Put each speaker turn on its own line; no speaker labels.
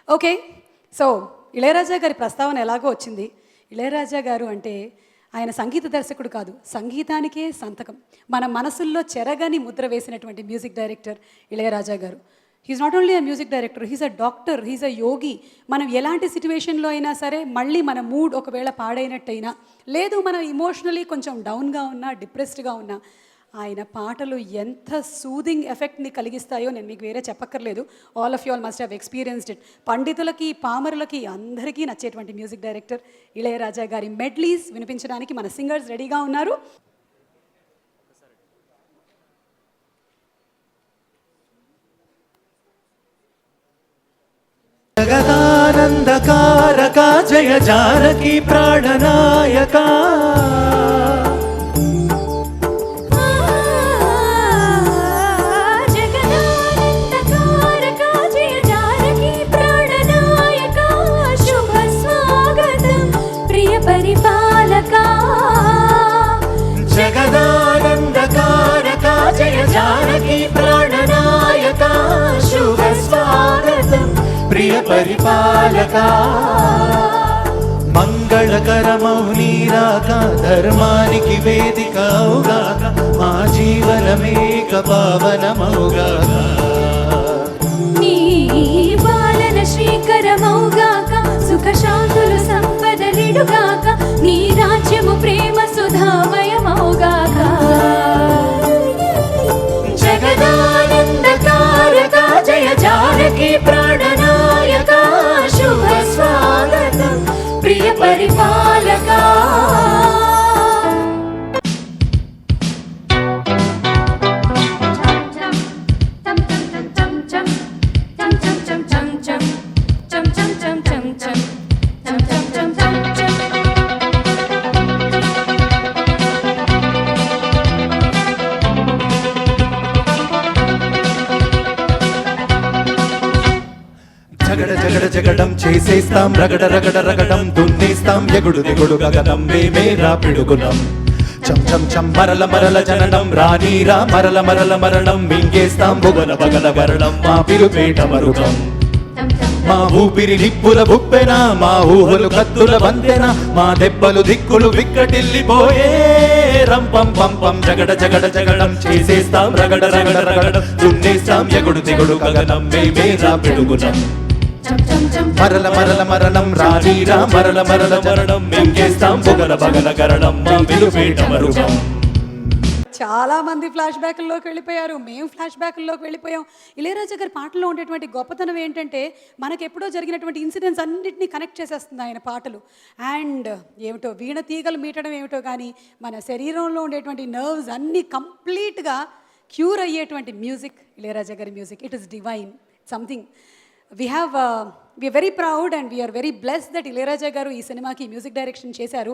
Okay. So Ilaiyaraaja గారి ప్రస్తావన ఎలాగో వచ్చింది. ఇళయరాజా గారు అంటే ఆయన సంగీత దర్శకుడు కాదు, సంగీతానికే సంతకం. మన మనసుల్లో చెరగని ముద్ర వేసినటువంటి మ్యూజిక్ డైరెక్టర్ ఇళయరాజా గారు. He's not only a music director, he's a doctor, he's a yogi. మనం ఎలాంటి సిచ్యువేషన్లో అయినా సరే, మళ్ళీ మన మూడ్ ఒకవేళ పాడైనట్టయినా, లేదు మనం ఇమోషనలీ కొంచెం డౌన్గా ఉన్నా, డిప్రెస్డ్గా ఉన్నా, ఆయన పాటలు ఎంత సూదింగ్ ఎఫెక్ట్ని కలిగిస్తాయో నేను మీకు వేరే చెప్పక్కర్లేదు. All of you all must have experienced it. పండితులకి, పామరులకి అందరికీ నచ్చేటువంటి మ్యూజిక్ డైరెక్టర్ ఇళయరాజా గారి మెడ్లీస్ వినిపించడానికి మన సింగర్స్ రెడీగా ఉన్నారు.
జగదానందకారక జయ జానకి ప్రాణనాయక జగదానందకారక జయ జానకి ప్రాణనాయక శుభ స్వాగతం ప్రియ పరిపాలక. మంగళకరమౌ నీరాక ధర్మానికి వేదిక అవుగాక మా జీవనమేక పావనమౌగాక.
నీ పాలన శ్రీకరమౌగాక సుఖ శాంతులు సంపదలిడుగాక నీ రాజ్యము ప్రేమ సుధామయమౌగాక.
జగదానందకారక జయ జానకి ప్రాణనాయక శుభ స్వాగతం ప్రియ పరిపాలక. జగడ జగడ జగడం చేసేస్తాం రగడ రగడ రగడం దున్నేస్తాం ఎగుడు దిగుడు గగనం మేమేరా పిడుగులం. చం చం చం మరల మరల జననం రానీరా మరల మరల మరణం మింగేస్తాం బుగల బగల గరణం మా పిరుపేట మరుగం. మా ఊపిరి నిప్పుల బుప్పెన మా ఊహలు కత్తుల బందెన మా దెబ్బలు దిక్కులు విక్కటిల్లిపోయే రంపం పంపం. జగడ జగడ జగడం చేసేస్తాం రగడ రగడ రగడం దున్నేస్తాం ఎగుడు దిగుడు గగనం మేమేరా పిడుగులం. మరల మరల మరణం రానీరా మరల మరల మరణం మింగేస్తాం బుగల బగల గరణం మా పిరుపేట మరుగం.
చాలా మంది ఫ్లాష్ బ్యాక్ల్లోకి వెళ్ళిపోయారు, మేము ఫ్లాష్ బ్యాక్ల్లోకి వెళ్ళిపోయాం. ఇళయరాజా గారి పాటల్లో ఉండేటువంటి గొప్పతనం ఏంటంటే మనకెప్పుడో జరిగినటువంటి ఇన్సిడెంట్స్ అన్నింటినీ కనెక్ట్ చేసేస్తుంది ఆయన పాటలు. అండ్ ఏమిటో వీణ తీగలు మీటడం ఏమిటో కానీ మన శరీరంలో ఉండేటువంటి నర్వ్స్ అన్నీ కంప్లీట్గా క్యూర్ అయ్యేటువంటి మ్యూజిక్ ఇళయరాజా గారి music. It is divine something. We're very proud and we're very blessed that Ilaiyaraaja garu ఈ సినిమాకి మ్యూజిక్ డైరెక్షన్ చేశారు.